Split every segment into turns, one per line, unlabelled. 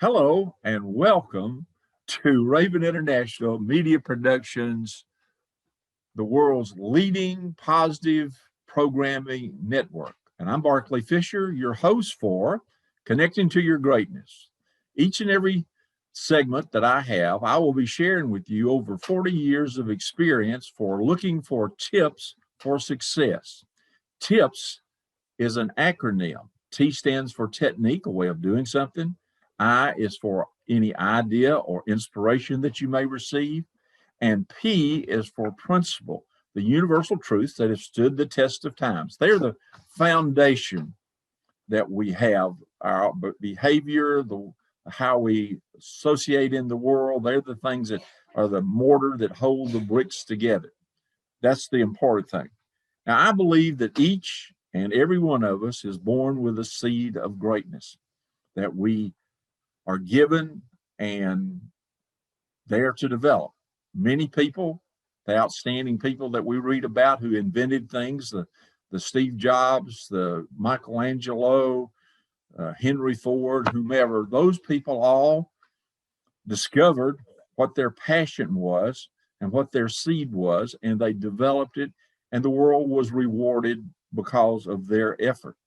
Hello and welcome to Raven International Media Productions, the world's leading positive programming network. And I'm Barclay Fisher, your host for Connecting to Your Greatness. Each and every segment that I will be sharing with you over 40 years of experience for looking for tips for success. TIPS is an acronym. T stands for technique, a way of doing something. I is for any idea or inspiration that you may receive. And P is for principle, the universal truths that have stood the test of times. They're the foundation that we have, our behavior, how we associate in the world. They're the things that are the mortar that hold the bricks together. That's the important thing. Now, I believe that each and every one of us is born with a seed of greatness that we are given and there to develop. Many people, the outstanding people that we read about who invented things, the Steve Jobs, the Michelangelo, Henry Ford, whomever, those people all discovered what their passion was and what their seed was, and they developed it, and the world was rewarded because of their effort.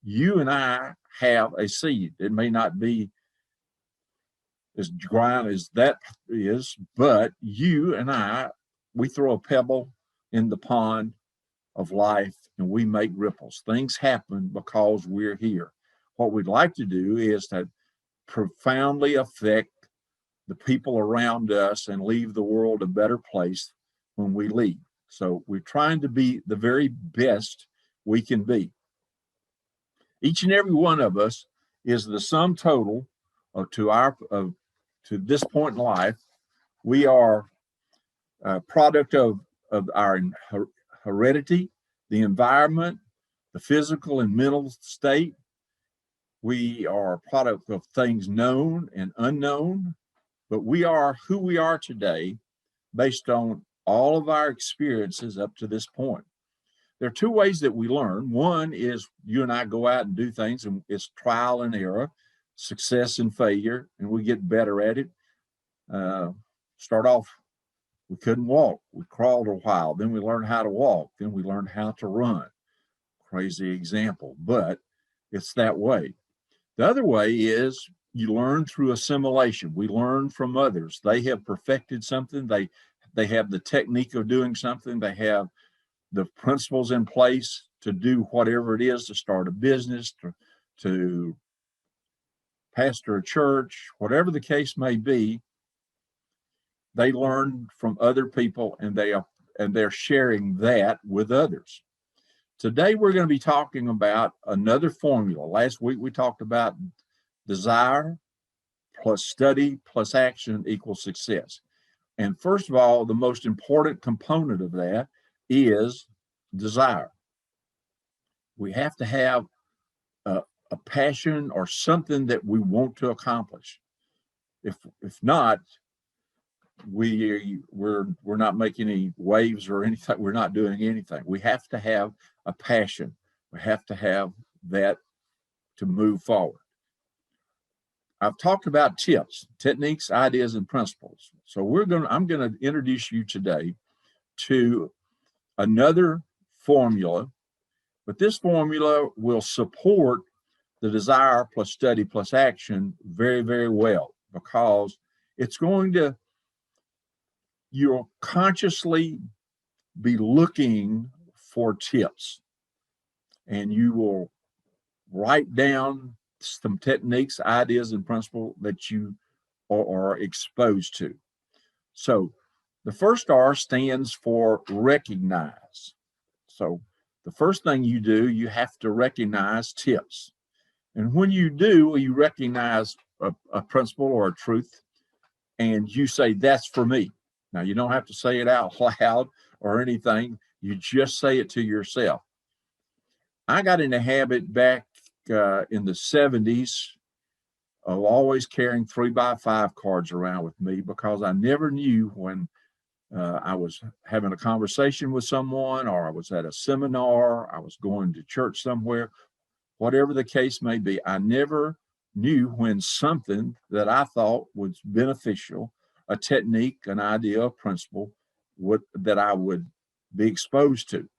You and I have a seed. It may not be as grand as that is, but you and I, we throw a pebble in the pond of life and we make ripples. Things happen because we're here. What we'd like to do is to profoundly affect the people around us and leave the world a better place when we leave. So we're trying to be the very best we can be. Each and every one of us is the sum total to this point in life. We are a product of our heredity, the environment, the physical and mental state. We are a product of things known and unknown, but we are who we are today based on all of our experiences up to this point. There are two ways that we learn. One is you and I go out and do things, and it's trial and error, success and failure, and we get better at it. Start off, we couldn't walk. We crawled a while. Then we learned how to walk. Then we learned how to run. Crazy example, but it's that way. The other way is you learn through assimilation. We learn from others. They have perfected something. They have the technique of doing something. They have the principles in place to do whatever it is, to start a business, to pastor a church, whatever the case may be. They learn from other people and they're sharing that with others. Today, we're going to be talking about another formula. Last week, we talked about desire plus study plus action equals success. And first of all, the most important component of that is desire. We have to have a passion or something that we want to accomplish. If not, we're not making any waves or anything. We're not doing anything. We have to have a passion. We have to have that to move forward. I've talked about tips, techniques, ideas, and principles. So I'm going to introduce you today to another formula, but this formula will support the desire plus study plus action very, very well, because it's going to, you'll consciously be looking for tips, and you will write down some techniques, ideas, and principles that you are exposed to. So the first R stands for recognize. So the first thing you do, you have to recognize tips. And when you do, you recognize a principle or a truth, and you say, that's for me. Now, you don't have to say it out loud or anything. You just say it to yourself. I got in a habit back in the 70s of always carrying 3x5 cards around with me, because I never knew when I was having a conversation with someone, or I was at a seminar, I was going to church somewhere, whatever the case may be. I never knew when something that I thought was beneficial, a technique, an idea, a principle, that I would be exposed to.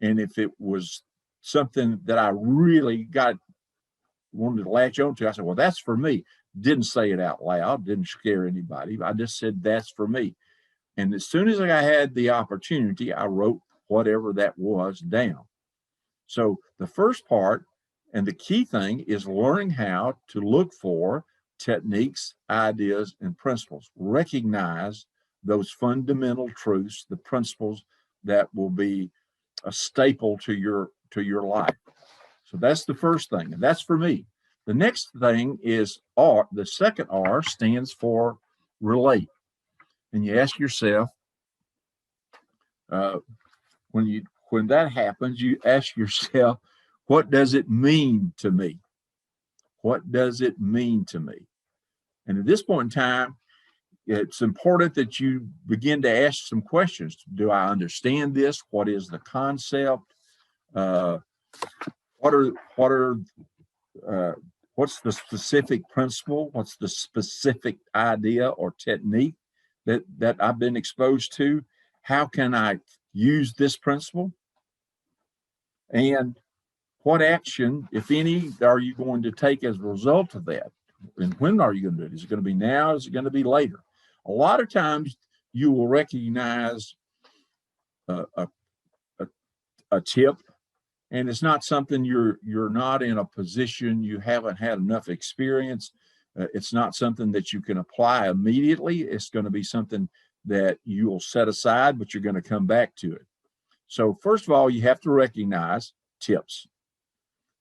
And if it was something that I really wanted to latch onto, I said, well, that's for me. Didn't say it out loud, didn't scare anybody. I just said, that's for me. And as soon as I had the opportunity, I wrote whatever that was down. So the first part and the key thing is learning how to look for techniques, ideas, and principles. Recognize those fundamental truths, the principles that will be a staple to your life. So that's the first thing, and that's for me. The next thing is R. The second R stands for relate. And you ask yourself, when that happens, you ask yourself, what does it mean to me? What does it mean to me? And at this point in time, it's important that you begin to ask some questions. Do I understand this? What is the concept? What's the specific principle? What's the specific idea or technique that I've been exposed to? How can I use this principle? And what action, if any, are you going to take as a result of that? And when are you going to do it? Is it going to be now? Is it going to be later? A lot of times you will recognize a tip, and it's not something you're not in a position, you haven't had enough experience. It's not something that you can apply immediately. It's going to be something that you'll set aside, but you're going to come back to it. So first of all, you have to recognize tips.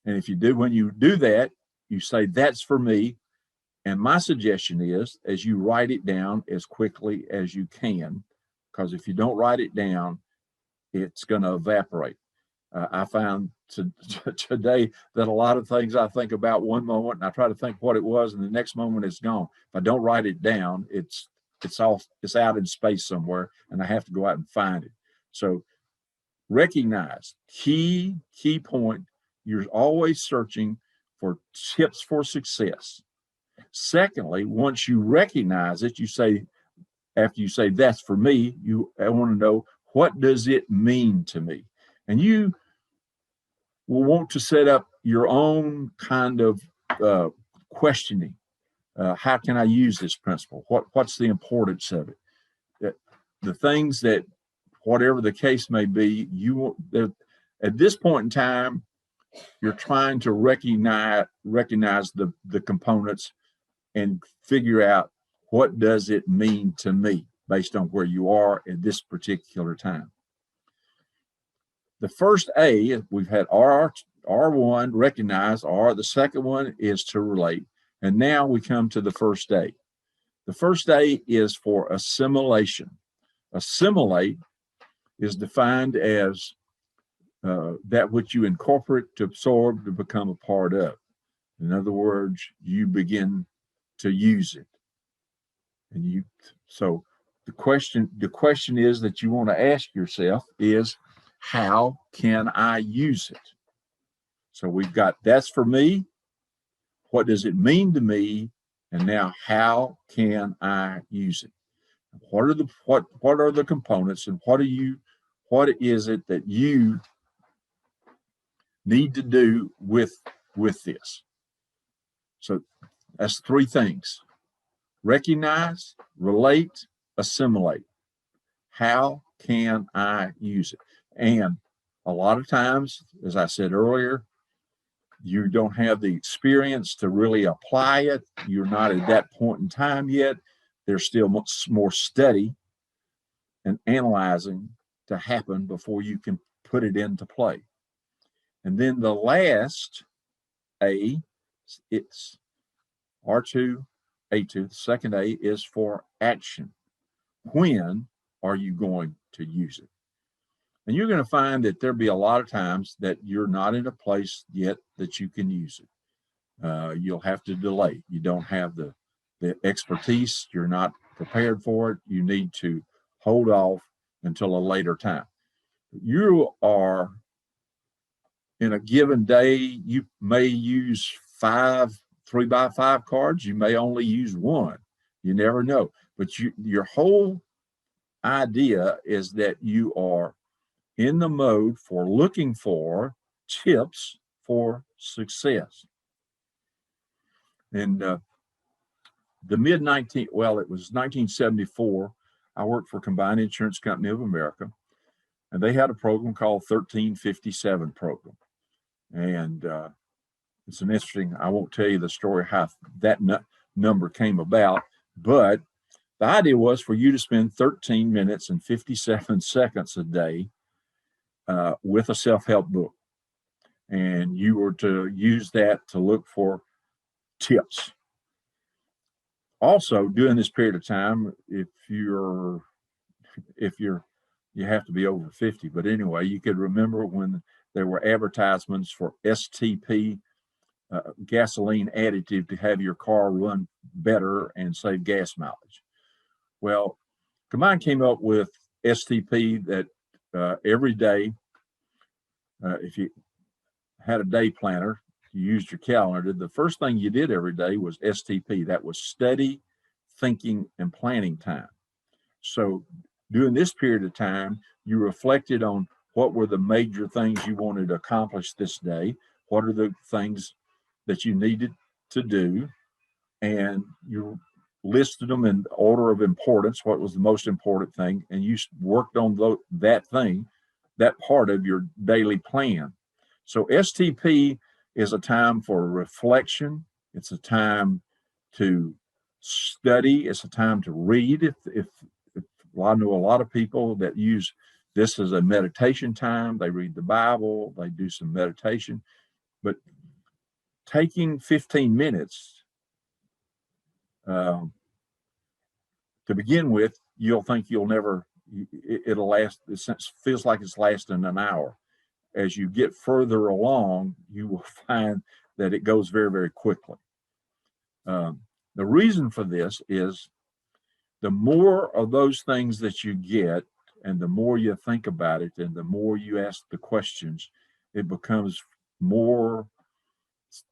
And if you do, when you do that, you say, that's for me. And my suggestion is, as you write it down as quickly as you can, because if you don't write it down, it's going to evaporate. I found today that a lot of things I think about one moment and I try to think what it was, and the next moment it's gone. If I don't write it down, it's out in space somewhere, and I have to go out and find it. So recognize key point. You're always searching for tips for success. Secondly, once you recognize it, after you say that's for me, I want to know, what does it mean to me? And you will want to set up your own kind of questioning. How can I use this principle? What's the importance of it? The things that, whatever the case may be, at this point in time, you're trying to recognize the components and figure out, what does it mean to me based on where you are at this particular time. The first A, we've had R1, recognize, R. The second one is to relate. And now we come to the first A. The first A is for assimilation. Assimilate is defined as that which you incorporate, to absorb, to become a part of. In other words, you begin to use it. And so the question is that you want to ask yourself is, how can I use it? So we've got, that's for me. What does it mean to me? And now, how can I use it? What are the components, and what is it that you need to do with this? So that's three things: recognize, relate, assimilate. How can I use it? And a lot of times, as I said earlier, you don't have the experience to really apply it. You're not at that point in time yet. There's still much more study and analyzing to happen before you can put it into play. And then the last A, it's R2A2, the second A is for action. When are you going to use it? And you're going to find that there'll be a lot of times that you're not in a place yet that you can use it. You'll have to delay. You don't have the expertise. You're not prepared for it. You need to hold off until a later time. You are, in a given day, you may use five 3x5 cards, you may only use one. You never know. But your whole idea is that you are in the mode for looking for tips for success. And the it was 1974. I worked for Combined Insurance Company of America, and they had a program called 1357 program. And it's an interesting, I won't tell you the story how that number came about, but the idea was for you to spend 13 minutes and 57 seconds a day with a self-help book. And you were to use that to look for tips. Also, during this period of time, if you have to be over 50, but anyway, you could remember when there were advertisements for STP, gasoline additive to have your car run better and save gas mileage. Well, Combine came up with STP that every day, if you had a day planner, you used your calendar, the first thing you did every day was STP. That was study, thinking, and planning time. So during this period of time, you reflected on what were the major things you wanted to accomplish this day, what are the things that you needed to do, and you listed them in order of importance, what was the most important thing, and you worked on that thing, that part of your daily plan. So STP is a time for reflection. It's a time to study. It's a time to read. I know a lot of people that use this as a meditation time. They read the Bible, they do some meditation, but taking 15 minutes to begin with, you'll think it'll last, it feels like it's lasting an hour. As you get further along, you will find that it goes very, very quickly. The reason for this is the more of those things that you get, and the more you think about it, and the more you ask the questions, it becomes more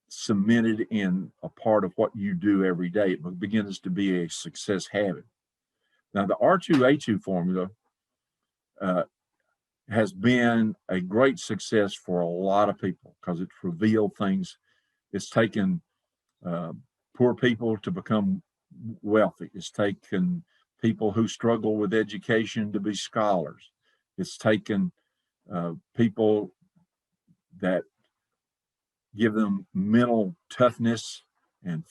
cemented in a part of what you do every day. It begins to be a success habit. Now, the R2A2 formula has been a great success for a lot of people because it's revealed things. It's taken poor people to become wealthy. It's taken people who struggle with education to be scholars. It's taken people that give them mental toughness and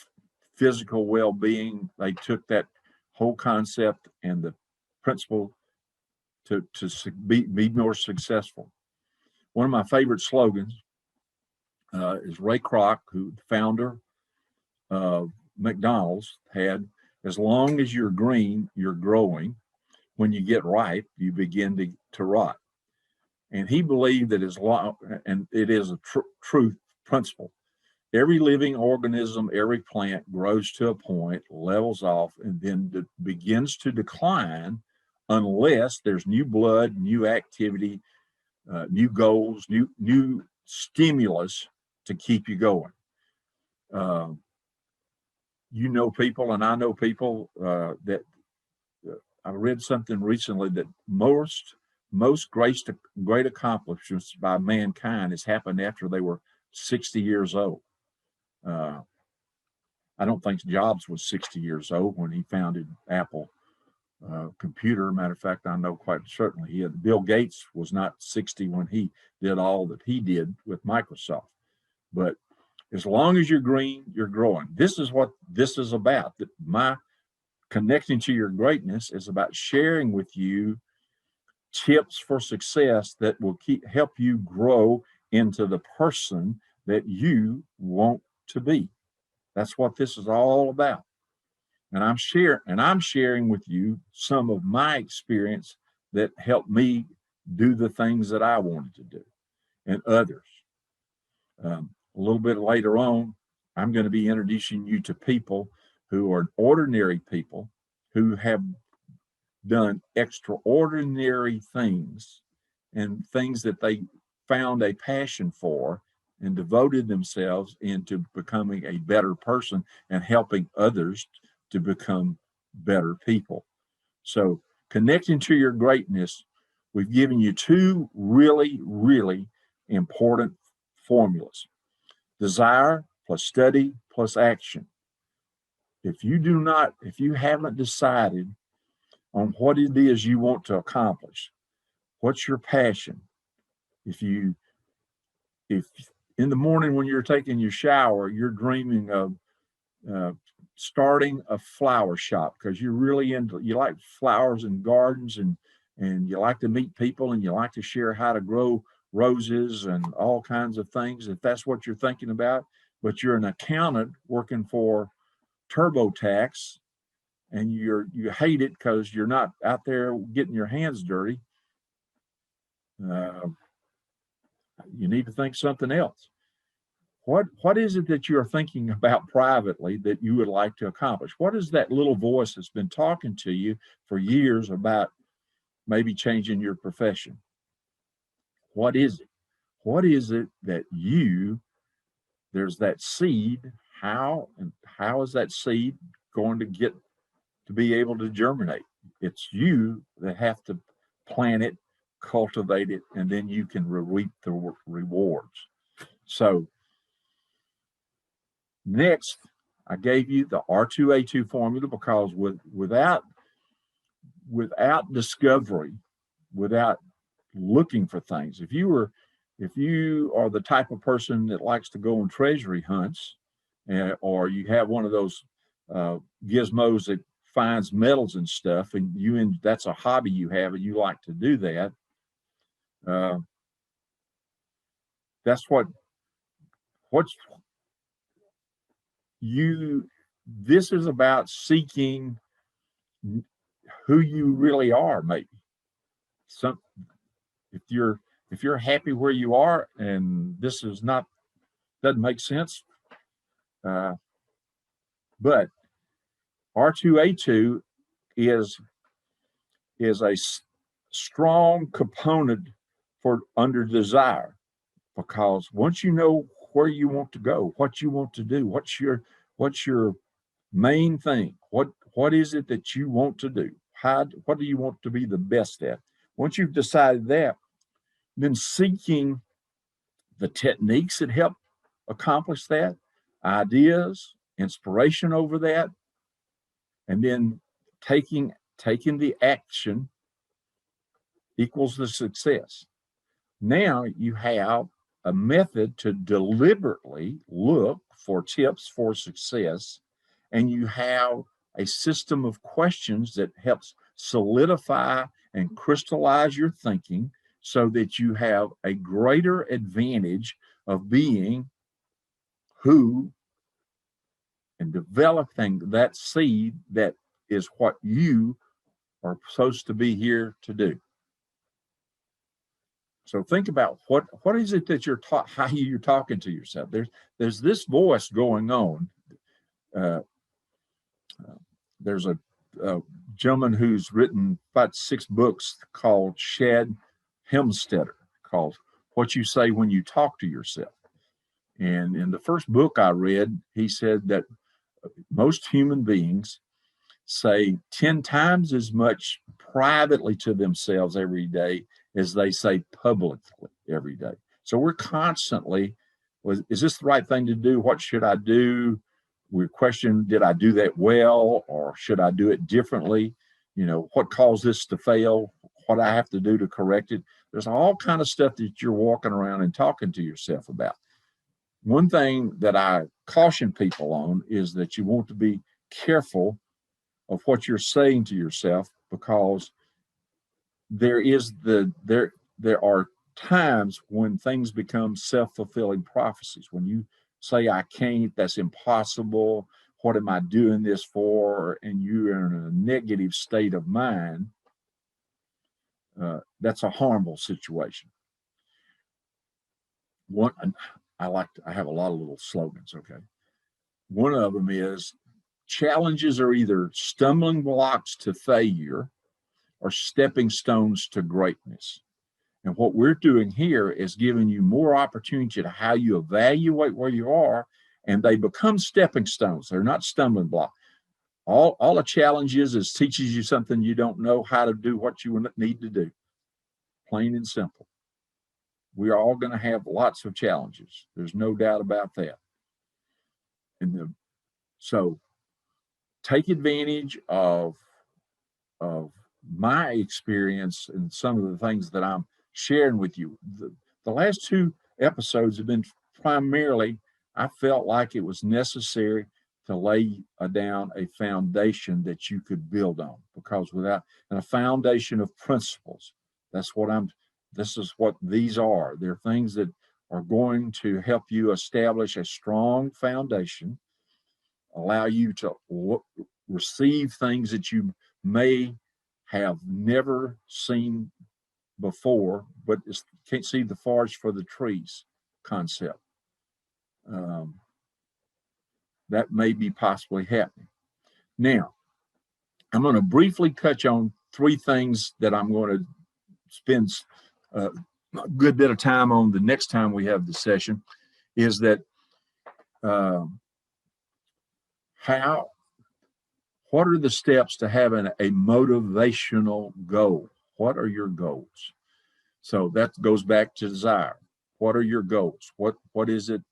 physical well-being. They took that whole concept and the principle to be more successful. One of my favorite slogans is Ray Kroc, who the founder of McDonald's, had, as long as you're green, you're growing. When you get ripe, you begin to rot. And he believed that as long, and it is a truth principle, every living organism, every plant grows to a point, levels off, and then begins to decline unless there's new blood, new activity, new goals, new stimulus to keep you going. You know people, and I know people that I read something recently that most great accomplishments by mankind has happened after they were 60 years old. I don't think Jobs was 60 years old when he founded Apple computer. Matter of fact, I know quite certainly Bill Gates was not 60 when he did all that he did with Microsoft. But as long as you're green, you're growing. This is what this is about. My connecting to your greatness is about sharing with you tips for success that will help you grow into the person that you want to be. That's what this is all about. And I'm sharing with you some of my experience that helped me do the things that I wanted to do, and others. A little bit later on, I'm going to be introducing you to people who are ordinary people who have done extraordinary things and things that they found a passion for, and devoted themselves into becoming a better person and helping others to become better people. So connecting to your greatness, we've given you two really, really important formulas: desire plus study plus action. If you haven't decided on what it is you want to accomplish, what's your passion? If in the morning when you're taking your shower, you're dreaming of uh, starting a flower shop because you're really you like flowers and gardens, and you like to meet people, and you like to share how to grow roses and all kinds of things, if that's what you're thinking about. But you're an accountant working for TurboTax, and you hate it because you're not out there getting your hands dirty. uh, you need to think something else. What is it that you're thinking about privately that you would like to accomplish? What is that little voice that's been talking to you for years about maybe changing your profession? What is it? What is it that there's that seed? How is that seed going to get to be able to germinate? It's you that have to plant it, cultivate it, and then you can reap the rewards. So next, I gave you the R2A2 formula because without discovery, without looking for things, if you are the type of person that likes to go on treasury hunts, or you have one of those gizmos that finds metals and stuff, and that's a hobby you have, and you like to do that. Uh, that's what's you. This is about seeking who you really are. Maybe some if you're happy where you are, and this is not doesn't make sense. Uh, but R2A2 is a strong component for under desire, because once you know where you want to go, what you want to do, what's your main thing, what is it that you want to do, what do you want to be the best at? Once you've decided that, then seeking the techniques that help accomplish that, ideas, inspiration over that, and then taking the action equals the success. Now you have a method to deliberately look for tips for success, and you have a system of questions that helps solidify and crystallize your thinking so that you have a greater advantage of being who and developing that seed that is what you are supposed to be here to do. So think about what is it that how you're talking to yourself. There's this voice going on. Uh, there's a gentleman who's written about 6 books called Shad Helmstetter, called What You Say When You Talk to Yourself. And in the first book I read, he said that most human beings say 10 times as much privately to themselves every day as they say publicly every day. So we're constantly, is this the right thing to do? What should I do? We question, did I do that well, or should I do it differently? What caused this to fail? What I have to do to correct it? There's all kind of stuff that you're walking around and talking to yourself about. One thing that I caution people on is that you want to be careful of what you're saying to yourself, because there are times when things become self-fulfilling prophecies. When you say, I can't, that's impossible, what am I doing this for? And you're in a negative state of mind, that's a harmful situation. I have a lot of little slogans, okay? One of them is, challenges are either stumbling blocks to failure or stepping stones to greatness. And what we're doing here is giving you more opportunity to how you evaluate where you are, and they become stepping stones. They're not stumbling blocks. All a challenge is teaches you something you don't know how to do what you need to do. Plain and simple. We are all going to have lots of challenges. There's no doubt about that. So take advantage of my experience and some of the things that I'm sharing with you. The last two episodes have been primarily, I felt like it was necessary to lay down a foundation that you could build on, because without a foundation of principles, this is what these are. They're things that are going to help you establish a strong foundation, allow you to receive things that you may have never seen before, but can't see the forest for the trees concept. That may be possibly happening. Now, I'm going to briefly touch on three things that I'm going to spend a good bit of time on the next time we have the session, is that what are the steps to having a motivational goal? What are your goals? So that goes back to desire. What are your goals? What is it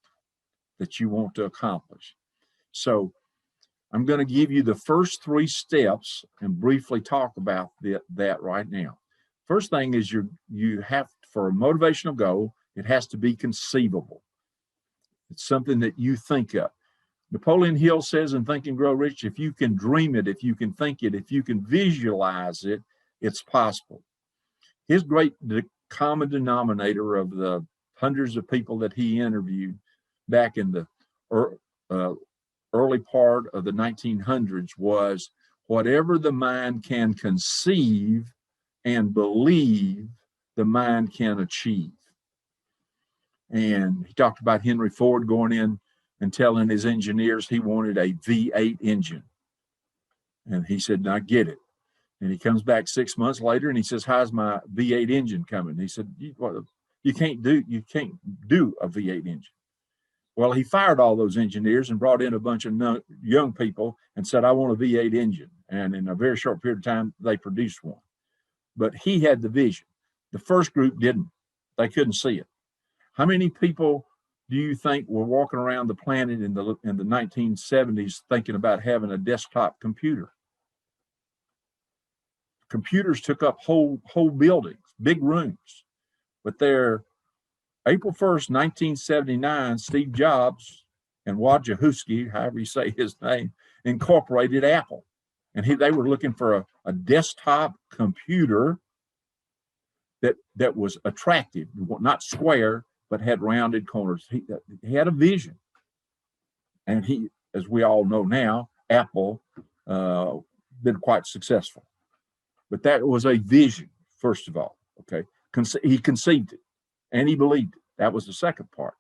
that you want to accomplish? So I'm going to give you the first three steps and briefly talk about that right now. First thing is you have, for a motivational goal, it has to be conceivable. It's something that you think of. Napoleon Hill says in Think and Grow Rich, if you can dream it, if you can think it, if you can visualize it, it's possible. His great common denominator of the hundreds of people that he interviewed back in the early part of the 1900s was, whatever the mind can conceive and believe, the mind can achieve. And he talked about Henry Ford going in and telling his engineers he wanted a V8 engine. And he said, "Now get it." And he comes back 6 months later and he says, "How's my V8 engine coming?" He said, you can't do a V8 engine. Well, he fired all those engineers and brought in a bunch of young people and said, "I want a V8 engine." And in a very short period of time, they produced one. But he had the vision. The first group didn't. They couldn't see it. How many people do you think were walking around the planet in the 1970s thinking about having a desktop computer? Computers took up whole buildings, big rooms. But there, April 1st, 1979, Steve Jobs and Wojciechowski, however you say his name, incorporated Apple. And they were looking for a desktop computer that was attractive, not square, but had rounded corners. He had a vision. And he, as we all know now, Apple been quite successful. But that was a vision, first of all, okay? He conceived it, and he believed it. That was the second part,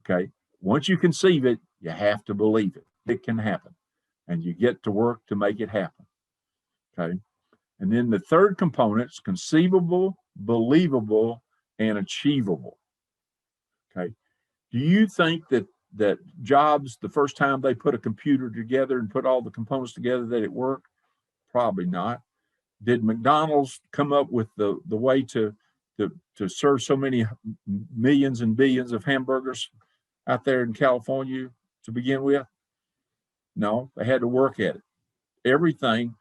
okay? Once you conceive it, you have to believe it. It can happen, and you get to work to make it happen, okay? And then the third component is conceivable, believable, and achievable, okay? Do you think that Jobs, the first time they put a computer together and put all the components together, that it worked? Probably not. Did McDonald's come up with the way to serve so many millions and billions of hamburgers out there in California to begin with? No, they had to work at it. Everything,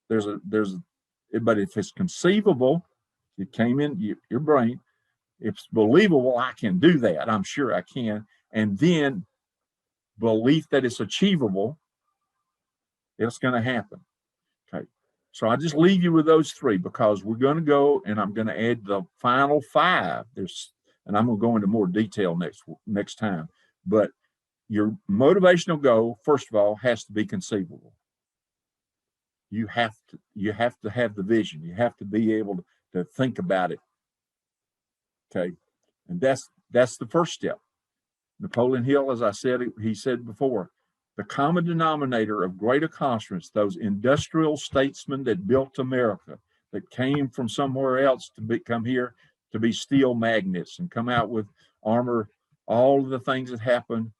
but if it's conceivable, it came in your brain. If it's believable, I can do that. I'm sure I can. And then belief that it's achievable, it's going to happen. Okay. So I just leave you with those three, because we're going to go and I'm going to add the final five. And I'm going to go into more detail next time. But your motivational goal, first of all, has to be conceivable. You have to have the vision. You have to be able to think about it. Okay. And that's the first step. Napoleon Hill, as I said, he said before, the common denominator of great accomplishments, those industrial statesmen that built America, that came from somewhere else to come here to be steel magnets and come out with armor, all of the things that happened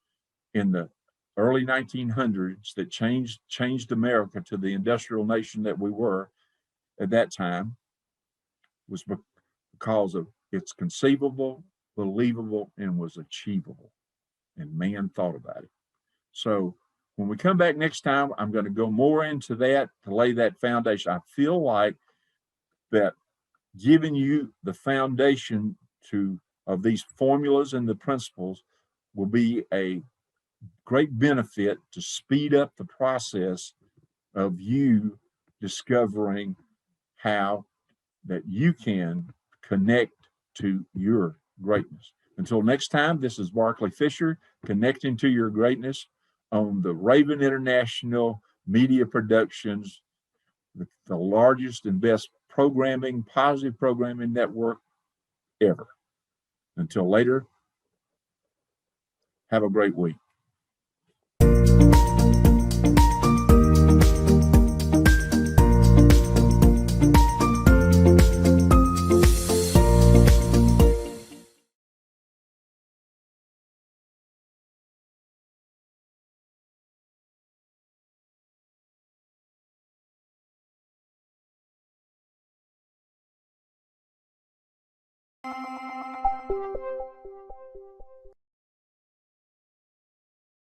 in the early 1900s that changed America to the industrial nation that we were at that time, was because of it's conceivable, believable, and was achievable. And man thought about it. So when we come back next time, I'm going to go more into that to lay that foundation. I feel like that giving you the foundation of these formulas and the principles will be a great benefit to speed up the process of you discovering how that you can connect to your greatness. Until next time, this is Barclay Fisher, connecting to your greatness on the Raven International Media Productions, the largest and best positive programming network ever. Until later, have a great week.